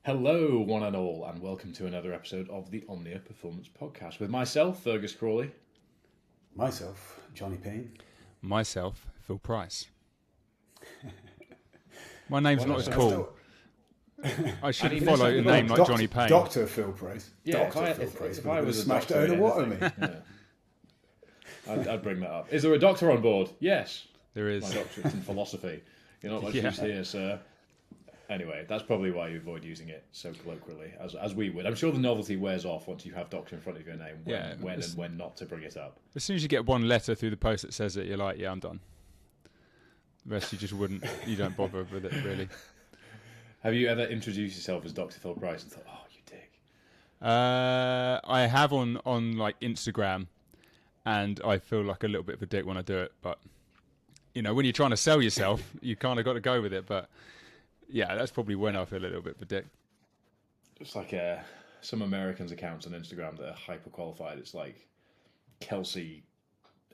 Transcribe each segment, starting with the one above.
Hello, one and all, and welcome to another episode of the Omnia Performance Podcast with myself, Fergus Crawley. Myself, Johnny Payne. Myself, Phil Price. My name's not as cool. I shouldn't follow a name like Johnny Payne. Dr. Phil Price. Yeah, Dr. Phil Price. if I was a smashed doctor it out of the water, mate. Yeah. I'd bring that up. Is there a doctor on board? Yes. There is. My doctorate's in philosophy. You're not much use here, sir. Anyway, that's probably why you avoid using it so colloquially, as we would. I'm sure the novelty wears off once you have doctor in front of your name, when not to bring it up. As soon as you get one letter through the post that says it, you're like, yeah, I'm done. The rest you don't bother with it, really. Have you ever introduced yourself as Dr. Phil Price and thought, oh, you dick? I have on like Instagram, and I feel like a little bit of a dick when I do it, but you know, when you're trying to sell yourself, you kind of got to go with it, but yeah, that's probably when I feel a little bit of a dick. It's like some Americans' accounts on Instagram that are hyper qualified. It's like Kelsey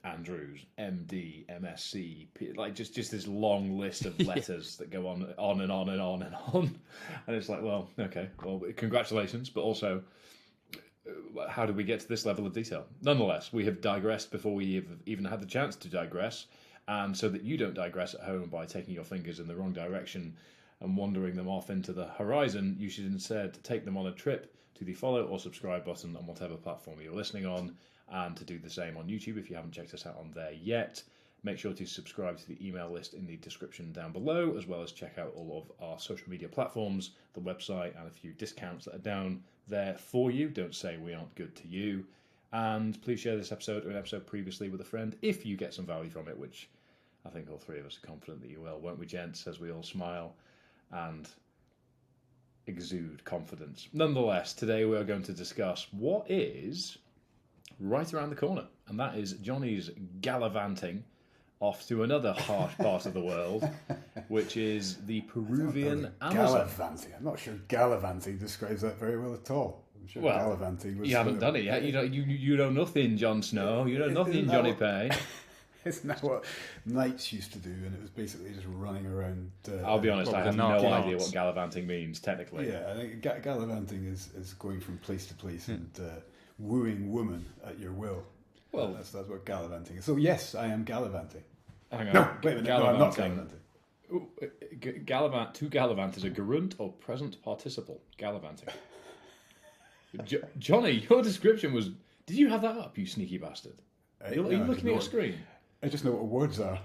Andrews, MD, MSc, like just this long list of letters that go on and on and on and on. And it's like, well, okay, well, congratulations, but also, how did we get to this level of detail? Nonetheless, we have digressed before we have even had the chance to digress. And so that you don't digress at home by taking your fingers in the wrong direction and wandering them off into the horizon, you should instead take them on a trip to the follow or subscribe button on whatever platform you're listening on, and to do the same on YouTube if you haven't checked us out on there yet. Make sure to subscribe to the email list in the description down below, as well as check out all of our social media platforms, the website, and a few discounts that are down there for you. Don't say we aren't good to you. And please share this episode or an episode previously with a friend if you get some value from it, which I think all three of us are confident that you will, won't we, gents, as we all smile and exude confidence. Nonetheless, today we are going to discuss what is right around the corner, and that is Johnny's Galavanting off to another harsh part of the world, which is the Peruvian Amazon. Galavanting. I'm not sure Galavanting describes that very well at all. I'm sure Galavanting was... You haven't done it yet. You know nothing, Jon Snow. You know nothing, Johnny Pay. Isn't that what knights used to do? And it was basically just running around. I'll be honest, I have no idea what gallivanting means technically. Yeah, I think gallivanting is going from place to place and wooing women at your will. Well, that's what gallivanting is. So yes, I am gallivanting. Hang on. No, wait a minute. No, I'm not gallivanting. To gallivant is a gerund or present participle. Gallivanting. Johnny, your description was... Did you have that up, you sneaky bastard? Are you looking at your screen? I just know what words are.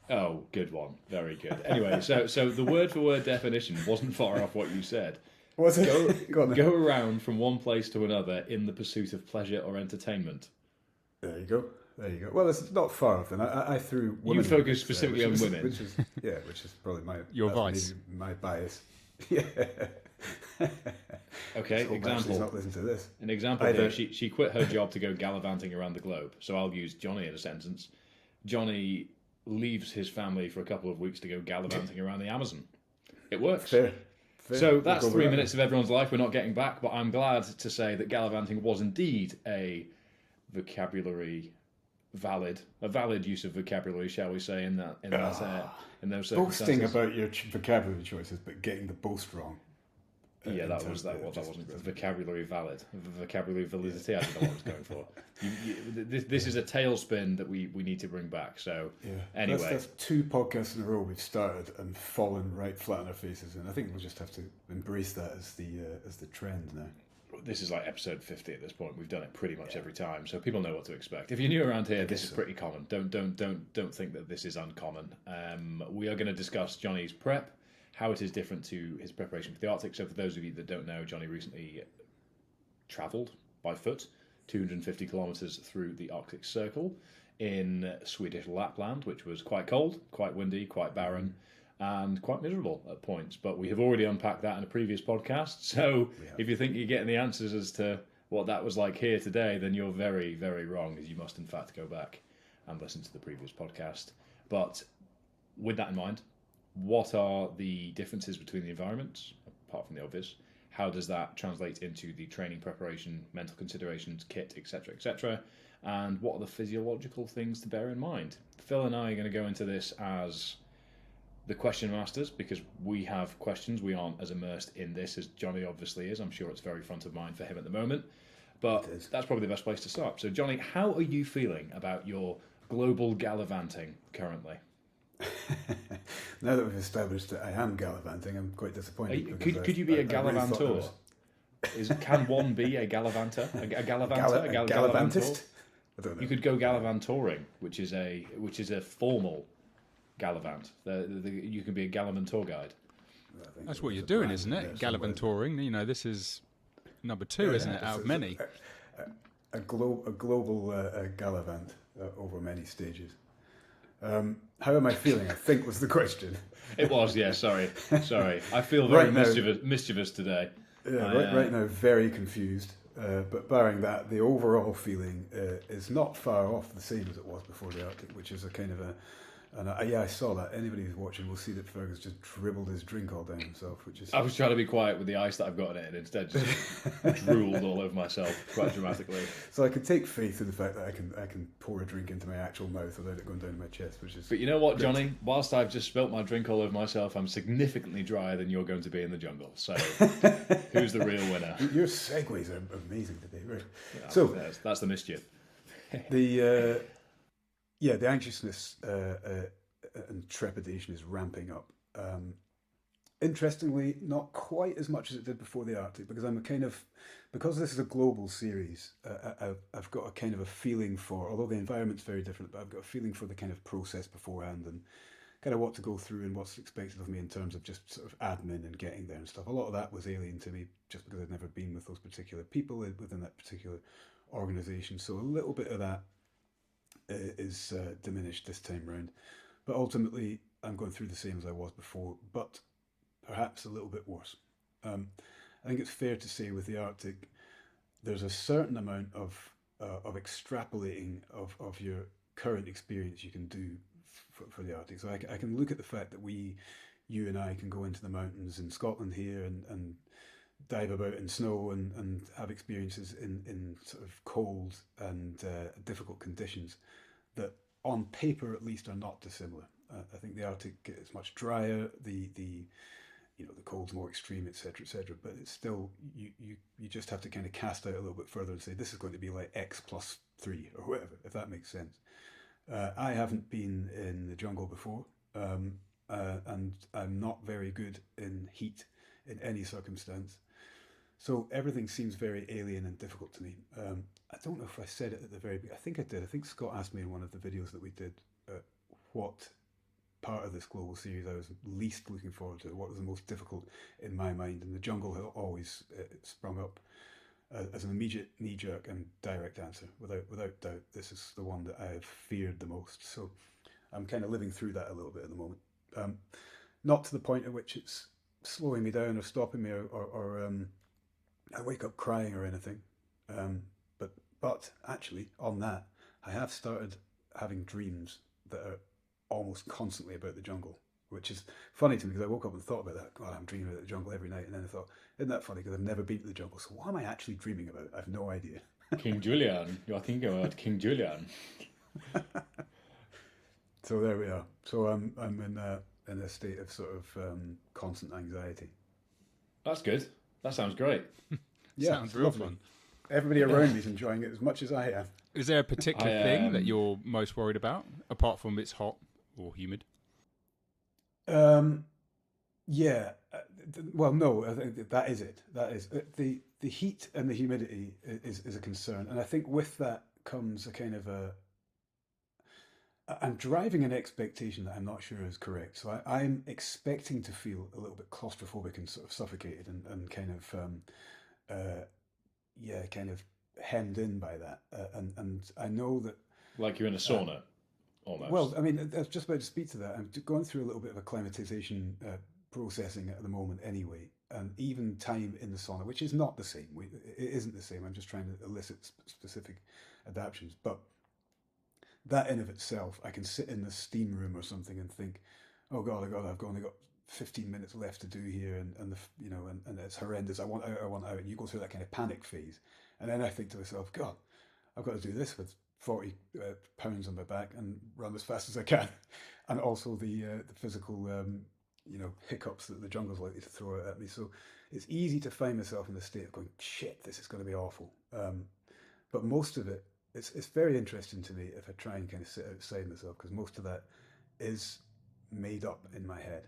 Oh, good one. Very good. Anyway, so the word-for-word definition wasn't far off what you said. Was it? Go around from one place to another in the pursuit of pleasure or entertainment. There you go. Well, it's not far off then. I threw women. You focus specifically on women. Which is probably your vice. My bias. Yeah. Okay, example. Not listen to this. An example here, she quit her job to go gallivanting around the globe. So I'll use Johnny in a sentence. Johnny leaves his family for a couple of weeks to go gallivanting around the Amazon. It works. Fair. So that's 3 minutes of everyone's life we're not getting back, but I'm glad to say that gallivanting was indeed a valid use of vocabulary, shall we say, in those circumstances. Boasting about your vocabulary choices, but getting the boast wrong. Yeah, that wasn't good. Vocabulary validity. I don't know what I was going for. This is a tailspin that we need to bring back. So anyway, that's 2 podcasts in a row we've started and fallen right flat on our faces, and I think we'll just have to embrace that as the trend now. This is like episode 50 at this point. We've done it pretty much every time, so people know what to expect. If you're new around here, this is pretty common. Don't think that this is uncommon. We are going to discuss Johnny's prep, how it is different to his preparation for the Arctic. So for those of you that don't know, Johnny recently travelled by foot 250 kilometres through the Arctic Circle in Swedish Lapland, which was quite cold, quite windy, quite barren, and quite miserable at points. But we have already unpacked that in a previous podcast. So if you think you're getting the answers as to what that was like here today, then you're very, very wrong, as you must in fact go back and listen to the previous podcast. But with that in mind, what are the differences between the environments, apart from the obvious? How does that translate into the training preparation, mental considerations, kit, etc., etc.? And what are the physiological things to bear in mind? Phil and I are going to go into this as the question masters, because we have questions. We aren't as immersed in this as Jonny obviously is. I'm sure it's very front of mind for him at the moment. But that's probably the best place to start. So, Jonny, how are you feeling about your global gallivanting currently? Now that we've established that I am gallivanting, I'm quite disappointed. Could you be a gallivantor? Can one be a gallivanter? A gallivanter? A gallivantist? I don't know. You could go gallivantoring, which is a formal gallivant. You can be a gallivantor guide. That's what you're doing, isn't it? Gallivantoring. You know, this is number 2, isn't it, out of many? A global gallivant over many stages. How am I feeling, I think was the question. It was, yeah, sorry. I feel very mischievous today. Yeah, right now, very confused. But barring that, the overall feeling is not far off the same as it was before the Arctic, which is a kind of I saw that. Anybody who's watching will see that Fergus just dribbled his drink all down himself, which is... I was trying to be quiet with the ice that I've got in it, and instead just drooled all over myself quite dramatically. So I can take faith in the fact that I can pour a drink into my actual mouth without it going down my chest, which is... But you know what, Jonny? Whilst I've just spilt my drink all over myself, I'm significantly drier than you're going to be in the jungle. So who's the real winner? Your segues are amazing today, right? Yeah, so that's the mischief. The anxiousness and trepidation is ramping up. Interestingly, not quite as much as it did before the Arctic, because because this is a global series, I've got a kind of a feeling for, although the environment's very different, but I've got a feeling for the kind of process beforehand and kind of what to go through and what's expected of me in terms of just sort of admin and getting there and stuff. A lot of that was alien to me just because I'd never been with those particular people within that particular organisation. So a little bit of that is diminished this time round, but ultimately I'm going through the same as I was before, but perhaps a little bit worse. I think it's fair to say with the Arctic, there's a certain amount of extrapolating of your current experience you can do for the Arctic. So I can look at the fact that you and I can go into the mountains in Scotland here and dive about in snow and have experiences in sort of cold and difficult conditions that on paper at least are not dissimilar. I think the Arctic is much drier, the cold's more extreme, etc., etc. But it's still, you just have to kind of cast out a little bit further and say this is going to be like X plus 3 or whatever, if that makes sense. I haven't been in the jungle before, and I'm not very good in heat in any circumstance. So everything seems very alien and difficult to me. I don't know if I said it at the very beginning. I think I did. I think Scott asked me in one of the videos that we did what part of this global series I was least looking forward to, what was the most difficult in my mind. And the jungle had always sprung up as an immediate knee-jerk and direct answer. Without doubt, this is the one that I have feared the most. So I'm kind of living through that a little bit at the moment. Not to the point at which it's slowing me down or stopping me or I wake up crying or anything. But actually, on that, I have started having dreams that are almost constantly about the jungle, which is funny to me because I woke up and thought about that. God, I'm dreaming about the jungle every night. And then I thought, isn't that funny? Because I've never been to the jungle. So what am I actually dreaming about? I have no idea. King Julian. You're thinking about King Julian. So there we are. So I'm in a state of sort of constant anxiety. That's good. That sounds great. Yeah, sounds real fun. Everybody around me is enjoying it as much as I am. Is there a particular thing that you're most worried about, apart from it's hot or humid? Yeah. Well, no, I think that is it. That is the heat and the humidity is a concern, and I think with that comes a kind of I'm driving an expectation that I'm not sure is correct. So I'm expecting to feel a little bit claustrophobic and sort of suffocated and kind of hemmed in by that. And I know that... Like you're in a sauna, almost. Well, I mean, I was just about to speak to that. I'm going through a little bit of acclimatization processing at the moment anyway. And even time in the sauna, which is not the same. It isn't the same. I'm just trying to elicit specific adaptions. But that in of itself, I can sit in the steam room or something and think, oh God, I've only got 15 minutes left to do here, and it's horrendous. I want out, and you go through that kind of panic phase, and then I think to myself, God, I've got to do this with 40 pounds on my back and run as fast as I can, and also the physical hiccups that the jungle's likely to throw at me. So it's easy to find myself in the state of going, shit, this is going to be awful. But most of it, it's very interesting to me if I try and kind of sit outside myself, because most of that is made up in my head.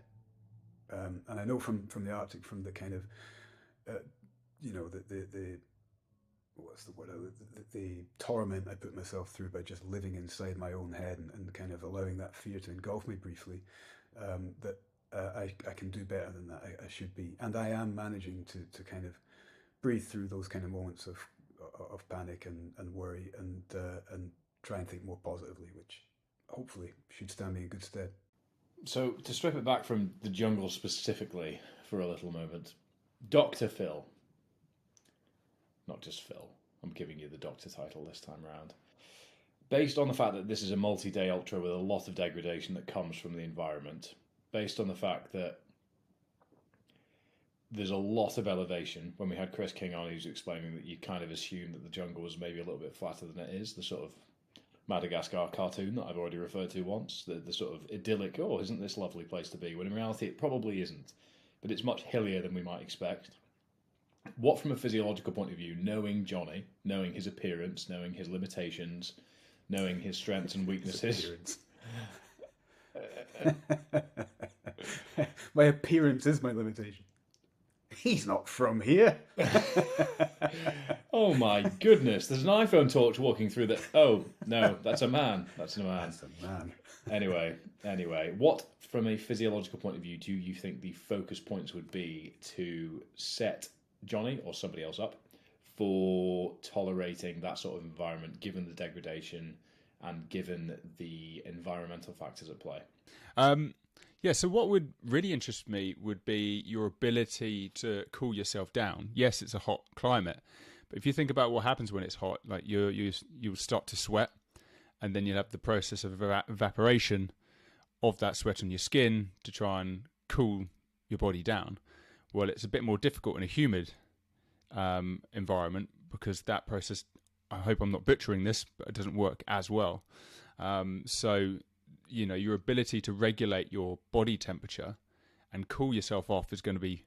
And I know from the Arctic, from the kind of, the what's the word, the torment I put myself through by just living inside my own head and kind of allowing that fear to engulf me briefly, that I can do better than that. I should be, and I am managing to kind of breathe through those kind of moments of panic and worry, and try and think more positively, which hopefully should stand me in good stead. So, to strip it back from the jungle specifically for a little moment, Dr. Phil, not just Phil, I'm giving you the doctor title this time around, based on the fact that this is a multi-day ultra with a lot of degradation that comes from the environment, based on the fact that there's a lot of elevation. When we had Chris King on, he was explaining that you kind of assume that the jungle was maybe a little bit flatter than it is, the sort of Madagascar cartoon that I've already referred to once, the sort of idyllic, oh, isn't this a lovely place to be, when in reality it probably isn't, but it's much hillier than we might expect. What, from a physiological point of view, knowing Jonny, knowing his appearance, knowing his limitations, knowing his strengths and weaknesses... My appearance is my limitation. He's not from here. Oh my goodness, there's an iPhone torch walking through the... Oh, no, that's a man. That's a man. That's a man. Anyway, what, from a physiological point of view, do you think the focus points would be to set Jonny or somebody else up for tolerating that sort of environment, given the degradation and given the environmental factors at play? Yeah, so what would really interest me would be your ability to cool yourself down. Yes, it's a hot climate, but if you think about what happens when it's hot, like you'll start to sweat, and then you'll have the process of evaporation of that sweat on your skin to try and cool your body down. Well, it's a bit more difficult in a humid environment, because that process, I hope I'm not butchering this, but it doesn't work as well. So, your ability to regulate your body temperature and cool yourself off is going to be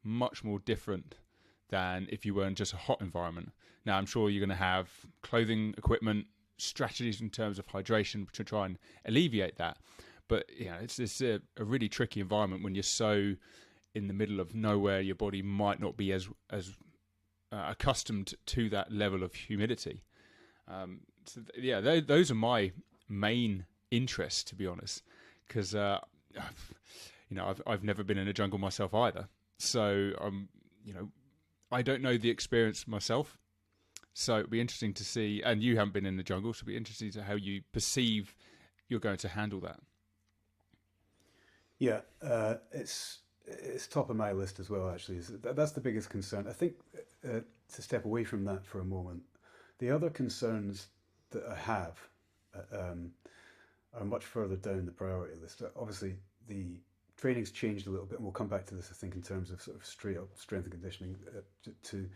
much more different than if you were in just a hot environment. Now, I'm sure you're going to have clothing, equipment, strategies in terms of hydration to try and alleviate that. But it's a really tricky environment when you're so in the middle of nowhere. Your body might not be as accustomed to that level of humidity. Those are my main interests, to be honest, because I've never been in a jungle myself either. So I don't know the experience myself. So it'd be interesting to see, and you haven't been in the jungle, so it'd be interesting to how you perceive you're going to handle that. Yeah, it's top of my list as well, actually. That's the biggest concern. I think, to step away from that for a moment, the other concerns that I have are much further down the priority list. Obviously, the training's changed a little bit, and we'll come back to this, I think, in terms of sort of straight up strength and conditioning, to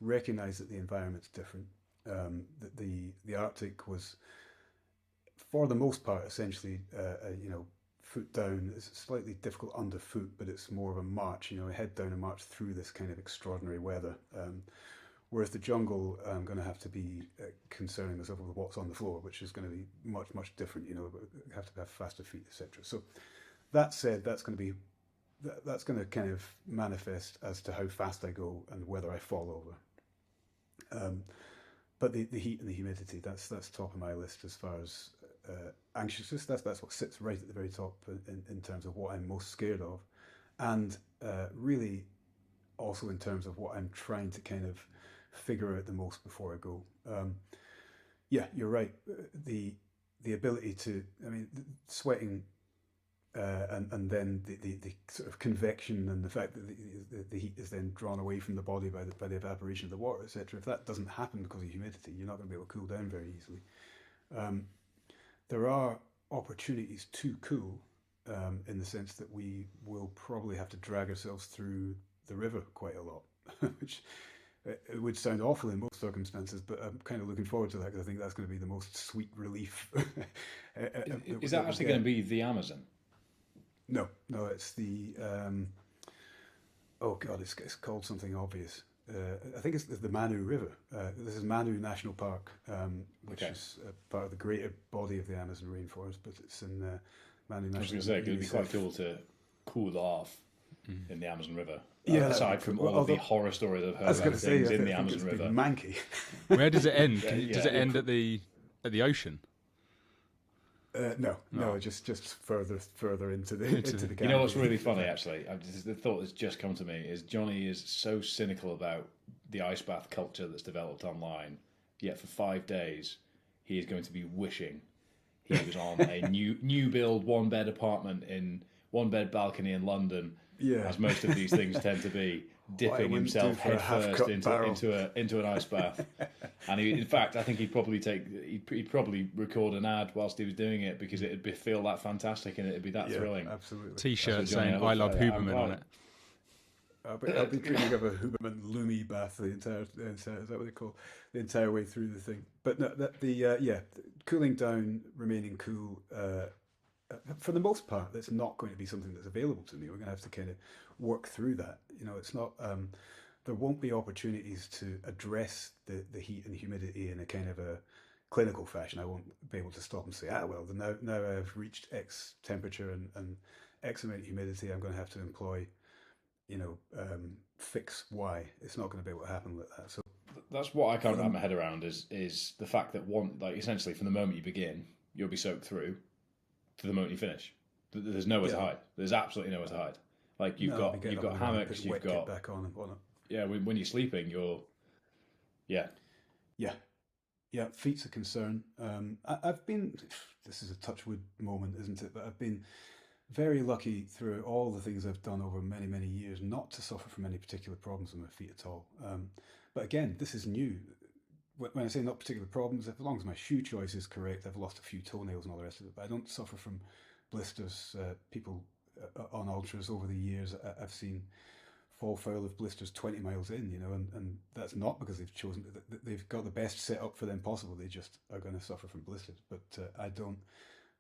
recognise that the environment's different. That the Arctic was, for the most part, essentially, foot down. It's slightly difficult underfoot, but it's more of a march, a head down and march through this kind of extraordinary weather. Whereas the jungle, I'm going to have to be concerning myself with what's on the floor, which is going to be much, much different. Have to have faster feet, etc. So that said, that's going to kind of manifest as to how fast I go and whether I fall over. But the heat and the humidity, that's top of my list as far as anxiousness. That's what sits right at the very top in terms of what I'm most scared of, and really also in terms of what I'm trying to kind of figure out the most before I go. Yeah, you're right. The ability to, sweating, and then the sort of convection and the fact that the heat is then drawn away from the body by the evaporation of the water, etc. If that doesn't happen because of humidity, you're not going to be able to cool down very easily. There are opportunities to cool, in the sense that we will probably have to drag ourselves through the river quite a lot, which It would sound awful in most circumstances, but I'm kind of looking forward to that because I think that's going to be the most sweet relief. Is that actually going to be the Amazon? No, no, it's the oh god, it's called something obvious. I think it's the Manu River. This is Manu National Park, which is part of the greater body of the Amazon rainforest, but it's in Manu National. I was going to say, it'd be quite cool to cool off in the Amazon River. Yeah, aside from all of the horror stories I've heard about things in the Amazon River. Manky. Where does it end? Does it end at the ocean? No, just further into the Caribbean. You know what's really funny, actually? The thought that's just come to me is Jonny is so cynical about the ice bath culture that's developed online, yet for 5 days he is going to be wishing he was on a new build one bed balcony in London, as most of these things tend to be, dipping himself headfirst into an ice bath. And in fact, I think he'd probably record an ad whilst he was doing it because it'd feel that fantastic and it'd be that thrilling. Absolutely. T-shirt saying "I love Huberman" on it. I'll be dreaming of a Huberman Lumi bath the entire is that what they call the entire way through the thing. But no, the cooling down, remaining cool. For the most part, that's not going to be something that's available to me. We're going to have to kind of work through that. It's not. There won't be opportunities to address the heat and humidity in a kind of a clinical fashion. I won't be able to stop and say, well, now I've reached X temperature and X amount of humidity, I'm going to have to employ, fix Y. It's not going to be able to happen like that. So that's what I can't wrap my head around is the fact that essentially from the moment you begin, you'll be soaked through to the moment you finish. There's nowhere to hide. There's absolutely nowhere to hide. Like you've got hammocks, you've got back on and whatnot. Yeah, when you're sleeping, feet's a concern. I've been. This is a touchwood moment, isn't it? But I've been very lucky through all the things I've done over many, many years not to suffer from any particular problems with my feet at all. But again, this is new. When I say not particular problems, as long as my shoe choice is correct, I've lost a few toenails and all the rest of it, but I don't suffer from blisters. People on ultras over the years I've seen fall foul of blisters 20 miles in, and that's not because they've got the best setup for them possible. They just are going to suffer from blisters. But I don't.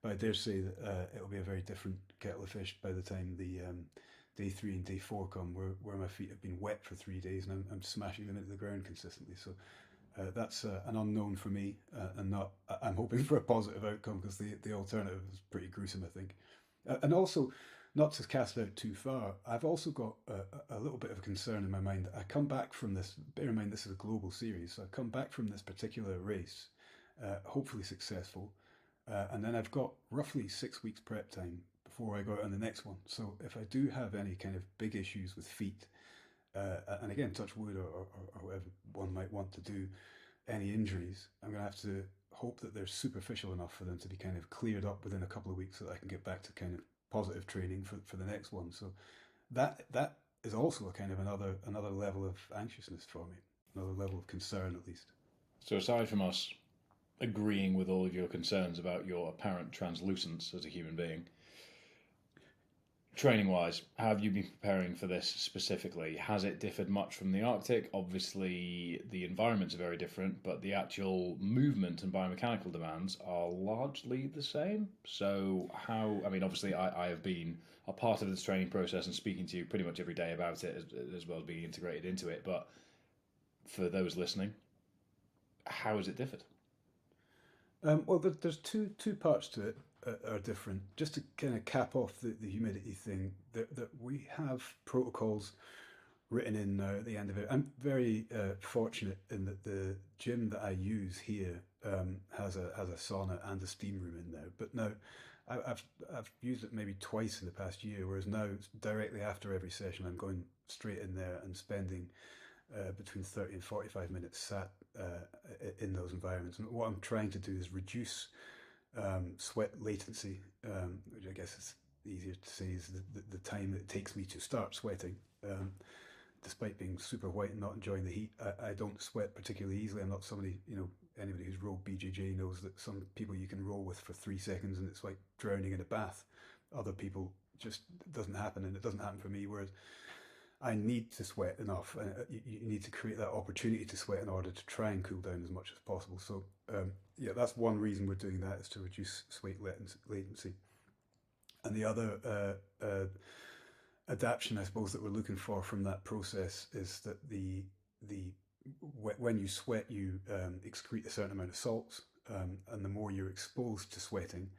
But I dare say that it'll be a very different kettle of fish by the time the day 3 and day 4 come, where my feet have been wet for 3 days and I'm smashing them into the ground consistently. So. That's an unknown for me, and not. I'm hoping for a positive outcome because the alternative is pretty gruesome, I think. And also, not to cast out too far, I've also got a little bit of a concern in my mind. I come back from this. Bear in mind, this is a global series, so I come back from this particular race, hopefully successful, and then I've got roughly 6 weeks prep time before I go out on the next one. So if I do have any kind of big issues with feet. And again, touch wood or whatever one might want to do, any injuries, I'm going to have to hope that they're superficial enough for them to be kind of cleared up within a couple of weeks so that I can get back to kind of positive training for the next one. So that is also a kind of another level of anxiousness for me, another level of concern at least. So aside from us agreeing with all of your concerns about your apparent translucence as a human being, training-wise, how have you been preparing for this specifically? Has it differed much from the Arctic? Obviously, the environments are very different, but the actual movement and biomechanical demands are largely the same. So obviously, I have been a part of this training process and speaking to you pretty much every day about it, as well as being integrated into it. But for those listening, how has it differed? Well, there's two parts to it. Are different. Just to kind of cap off the humidity thing, that we have protocols written in now at the end of it. I'm very fortunate in that the gym that I use here has a sauna and a steam room in there. But now I've used it maybe twice in the past year, whereas now directly after every session I'm going straight in there and spending between 30 and 45 minutes sat in those environments. And what I'm trying to do is reduce sweat latency, which I guess is easier to say is the time it takes me to start sweating. Despite being super white and not enjoying the heat, I don't sweat particularly easily. I'm not somebody, anybody who's rolled BJJ knows that some people you can roll with for 3 seconds and it's like drowning in a bath. Other people just, it doesn't happen, and it doesn't happen for me. Whereas I need to sweat enough, and you need to create that opportunity to sweat in order to try and cool down as much as possible. So yeah, that's one reason we're doing that, is to reduce sweat latency. And the other adaptation, I suppose, that we're looking for from that process is that the when you sweat, you excrete a certain amount of salts, and the more you're exposed to sweating,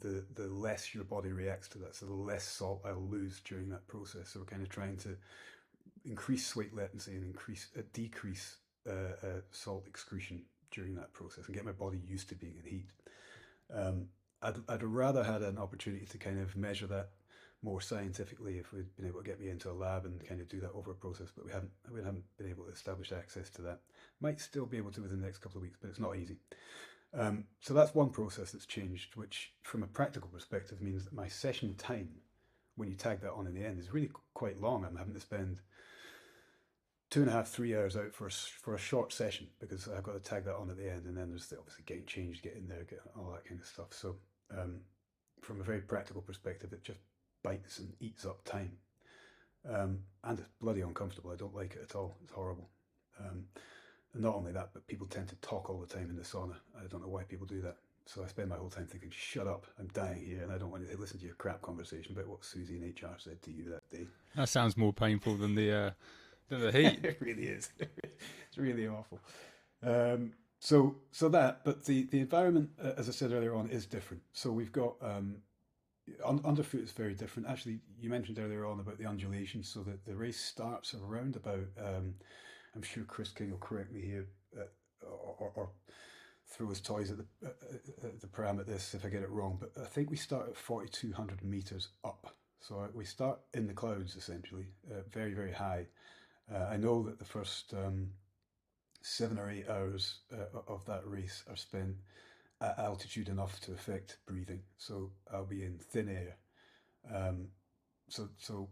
the less your body reacts to that. So the less salt I'll lose during that process. So we're kind of trying to increase sweat latency and decrease salt excretion during that process, and get my body used to being in heat. I'd rather had an opportunity to kind of measure that more scientifically if we'd been able to get me into a lab and kind of do that over a process, but we haven't been able to establish access to that. Might still be able to within the next couple of weeks, but it's not easy. So that's one process that's changed, which from a practical perspective means that my session time, when you tag that on in the end, is really quite long. I'm having to spend 2.5, 3 hours out for a short session, because I've got to tag that on at the end, and then there's obviously getting changed, get in there, get all that kind of stuff. So from a very practical perspective, it just bites and eats up time, and it's bloody uncomfortable. I don't like it at all. It's horrible. And not only that, but people tend to talk all the time in the sauna. I don't know why people do that. So I spend my whole time thinking, shut up, I'm dying here, and I don't want to listen to your crap conversation about what Susie in HR said to you that day. That sounds more painful than the heat. It really is. It's really awful. So that, but the environment, as I said earlier on, is different. So we've got underfoot is very different. Actually, you mentioned earlier on about the undulation. So that the race starts around about. I'm sure Chris King will correct me here, or throw his toys at the pram at this if I get it wrong. But I think we start at 4,200 meters up. So we start in the clouds essentially, very very high. I know that the first 7 or 8 hours of that race are spent at altitude enough to affect breathing. So I'll be in thin air. So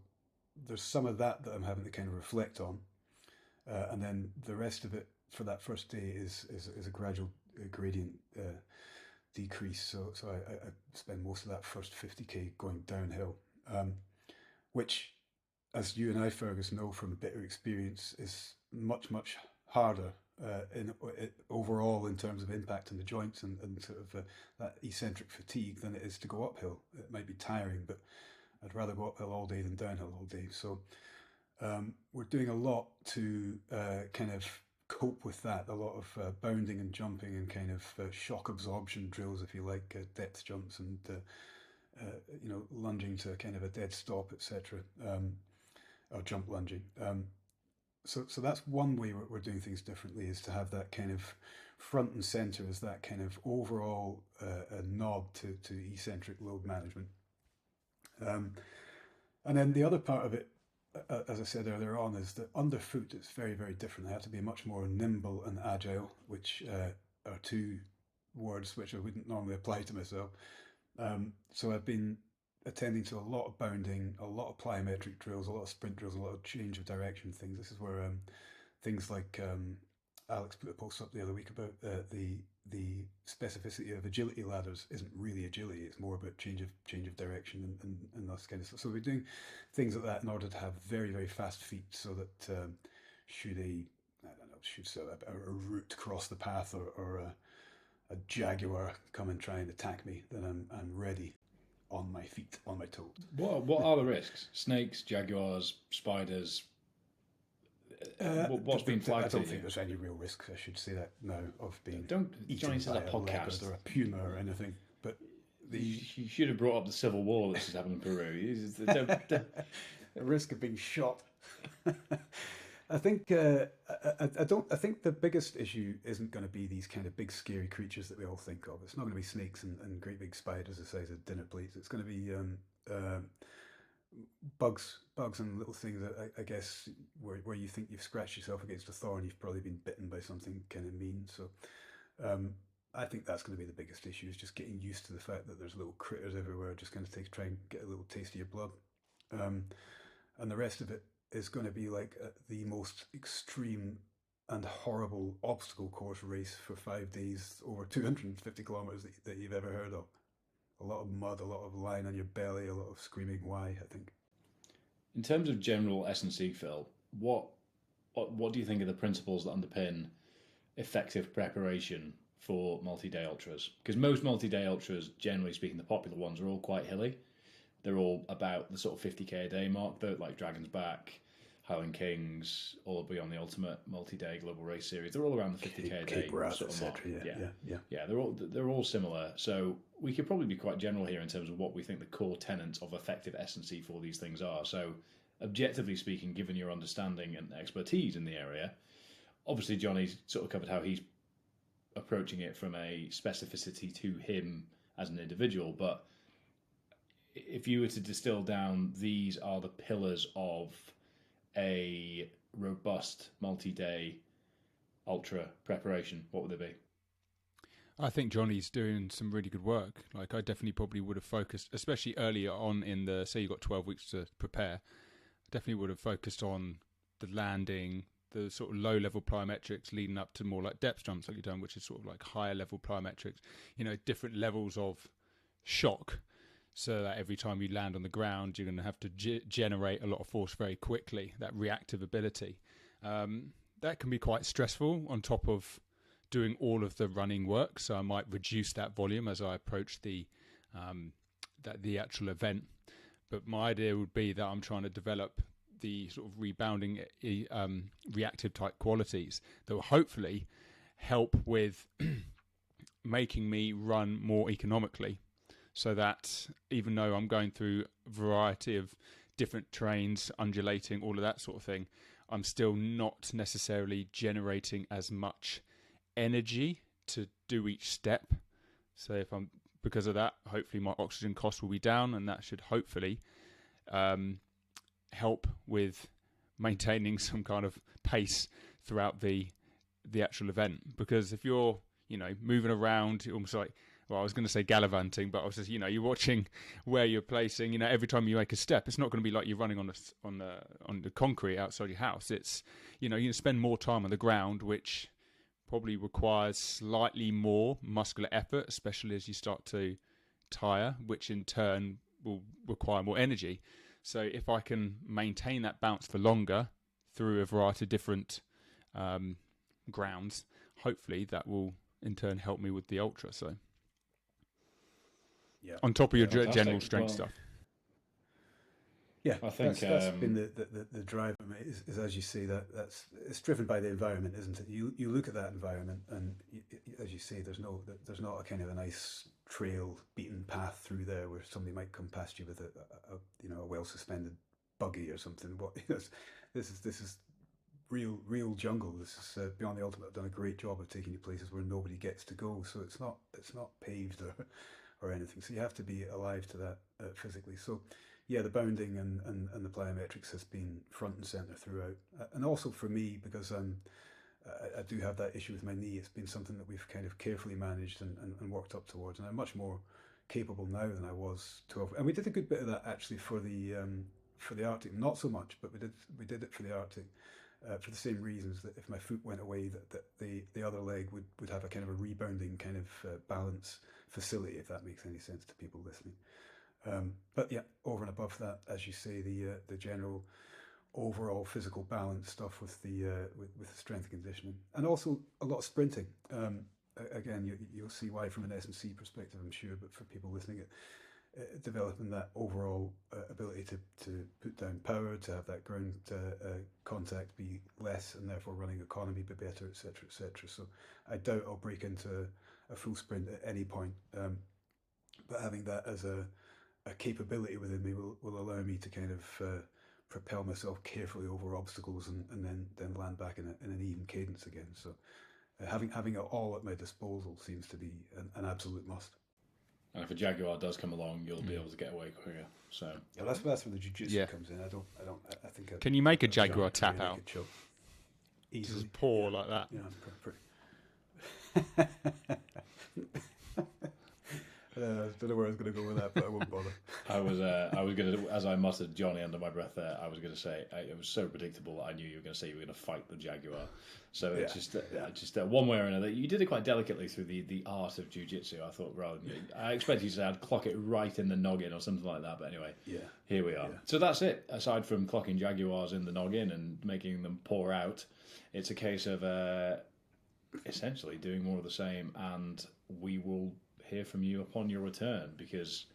there's some of that I'm having to kind of reflect on. And then the rest of it for that first day is a gradual gradient decrease. So I spend most of that first 50k going downhill, which, as you and I, Fergus, know from bitter experience, is much harder overall in terms of impact on the joints and sort of that eccentric fatigue than it is to go uphill. It might be tiring, but I'd rather go uphill all day than downhill all day. So we're doing a lot to kind of cope with that. A lot of bounding and jumping and kind of shock absorption drills, if you like, depth jumps and lunging to kind of a dead stop, etc., or jump lunging. So that's one way we're doing things differently, is to have that kind of front and center as that kind of overall a nod to eccentric load management. And then the other part of it, as I said earlier on, is that underfoot is very, very different. I have to be much more nimble and agile, which are two words which I wouldn't normally apply to myself. So I've been attending to a lot of bounding, a lot of plyometric drills, a lot of sprint drills, a lot of change of direction things. This is where things like Alex put a post up the other week about the specificity of agility ladders isn't really agility. It's more about change of direction and that kind of stuff. So we're doing things like that in order to have very, very fast feet, so that should a root cross the path, or a jaguar come and try and attack me, then I'm ready, on my feet, on my toes. What are the risks? Snakes, jaguars, spiders? What's been flagged? I don't think there's any real risks, I should say that now, of being Johnny says a podcast or a puma or anything. But you should have brought up the civil war that's happened in Peru. The risk of being shot. I think I think the biggest issue isn't going to be these kind of big scary creatures that we all think of. It's not going to be snakes and great big spiders the size of dinner plates. It's going to be bugs and little things that I guess where you think you've scratched yourself against a thorn, you've probably been bitten by something kind of mean. So I think that's going to be the biggest issue, is just getting used to the fact that there's little critters everywhere, just going to try and get a little taste of your blood. And the rest of it is going to be like the most extreme and horrible obstacle course race for 5 days, over 250 kilometers that you've ever heard of. A lot of mud, a lot of lying on your belly, a lot of screaming why, I think. In terms of general S&C, Phil, what do you think are the principles that underpin effective preparation for multi-day ultras? Because most multi-day ultras, generally speaking, the popular ones are all quite hilly. They're all about the sort of 50k a day mark, though, like Dragon's Back, Highland Kings, all beyond the Ultimate Multi-Day Global Race Series. They're all around the 50k a day Cape Wrath, sort of mark. Yeah. They're all similar. So we could probably be quite general here in terms of what we think the core tenets of effective S&C for these things are. So, objectively speaking, given your understanding and expertise in the area, obviously Johnny's sort of covered how he's approaching it from a specificity to him as an individual, but if you were to distill down, these are the pillars of a robust multi-day ultra preparation, what would they be? I think Johnny's doing some really good work. Like, I definitely probably would have focused, especially earlier on in the, say you got 12 weeks to prepare, definitely would have focused on the landing, the sort of low-level plyometrics leading up to more like depth jumps like you've done, which is sort of like higher-level plyometrics, different levels of shock, so that every time you land on the ground, you're going to have to generate a lot of force very quickly, that reactive ability. That can be quite stressful on top of doing all of the running work, so I might reduce that volume as I approach the actual event. But my idea would be that I'm trying to develop the sort of rebounding reactive type qualities that will hopefully help with making me run more economically, so that even though I'm going through a variety of different terrains, undulating, all of that sort of thing, I'm still not necessarily generating as much energy to do each step. So because of that, hopefully my oxygen cost will be down, and that should hopefully help with maintaining some kind of pace throughout the actual event. Because if you're moving around, almost like, well, I was going to say Galavanting, but I was just, you're watching where you're placing. Every time you make a step, it's not going to be like you're running on the concrete outside your house. It's you spend more time on the ground, which probably requires slightly more muscular effort, especially as you start to tire, which in turn will require more energy. So if I can maintain that bounce for longer through a variety of different grounds, hopefully that will in turn help me with the ultra. So on top of your general strength stuff. Yeah, I think that's been the drive. Is as you say, it's driven by the environment, isn't it? You look at that environment, and as you say, there's not a kind of a nice trail, beaten path through there where somebody might come past you with a well suspended buggy or something. This is real jungle. This is Beyond the Ultimate have done a great job of taking you places where nobody gets to go. So it's not paved or anything. So you have to be alive to that physically. So yeah, the bounding and the plyometrics has been front and center throughout. And also for me, because I do have that issue with my knee, it's been something that we've kind of carefully managed and worked up towards. And I'm much more capable now than I was 12. And we did a good bit of that actually for the Arctic. Not so much, but we did it for the Arctic. For the same reasons, that if my foot went away, that the other leg would have a kind of a rebounding kind of balance facility, if that makes any sense to people listening. But yeah, over and above that, as you say, the general overall physical balance stuff with the strength and conditioning, and also a lot of sprinting. Again, you'll see why from an S&C perspective, I'm sure, but for people listening, developing that overall ability to put down power, to have that ground contact be less, and therefore running economy be better, etc., etc. So I doubt I'll break into a full sprint at any point, but having that as a capability within me will allow me to kind of propel myself carefully over obstacles and then land back in an even cadence again. So having it all at my disposal seems to be an absolute must. And if a Jaguar does come along, you'll be able to get away quicker. So yeah, that's where the jiu-jitsu comes in. I think. Can you make a Jaguar tap out? Easily. Just paw like that. Yeah, pretty. Don't know where I was going to go with that, but I won't bother. I was going to, as I muttered Johnny under my breath there, I was going to say, it was so predictable that I knew you were going to say you were going to fight the Jaguar. So it's just one way or another. You did it quite delicately through the art of jiu-jitsu, I thought, rather than, I expected you to say I'd clock it right in the noggin or something like that, but anyway, here we are. Yeah. So that's it. Aside from clocking Jaguars in the noggin and making them pour out, it's a case of essentially doing more of the same, and we will hear from you upon your return, because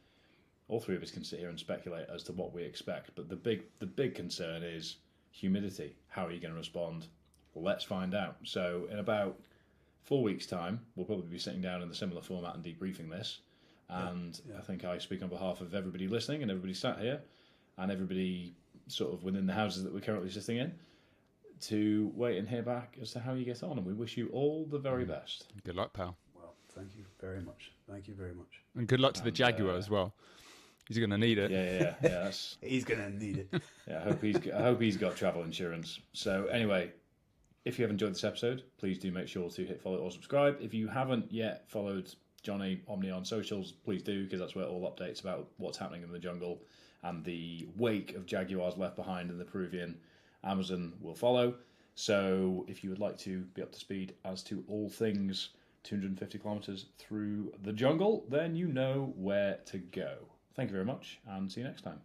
all three of us can sit here and speculate as to what we expect, but the big concern is humidity. How are you going to respond? Well, let's find out. So in about 4 weeks' time, we'll probably be sitting down in the similar format and debriefing this, and I think I speak on behalf of everybody listening and everybody sat here and everybody sort of within the houses that we're currently sitting in, to wait and hear back as to how you get on, and we wish you all the very best. Good luck, pal. Thank you very much. Thank you very much. And good luck to the Jaguar as well. He's going to need it. Yeah. He's going to need it. Yeah, I hope he's got travel insurance. So anyway, if you have enjoyed this episode, please do make sure to hit follow or subscribe. If you haven't yet followed Johnny Omni on socials, please do, because that's where all updates about what's happening in the jungle and the wake of Jaguars left behind in the Peruvian Amazon will follow. So if you would like to be up to speed as to all things 250 kilometers through the jungle, then you know where to go. Thank you very much, and see you next time.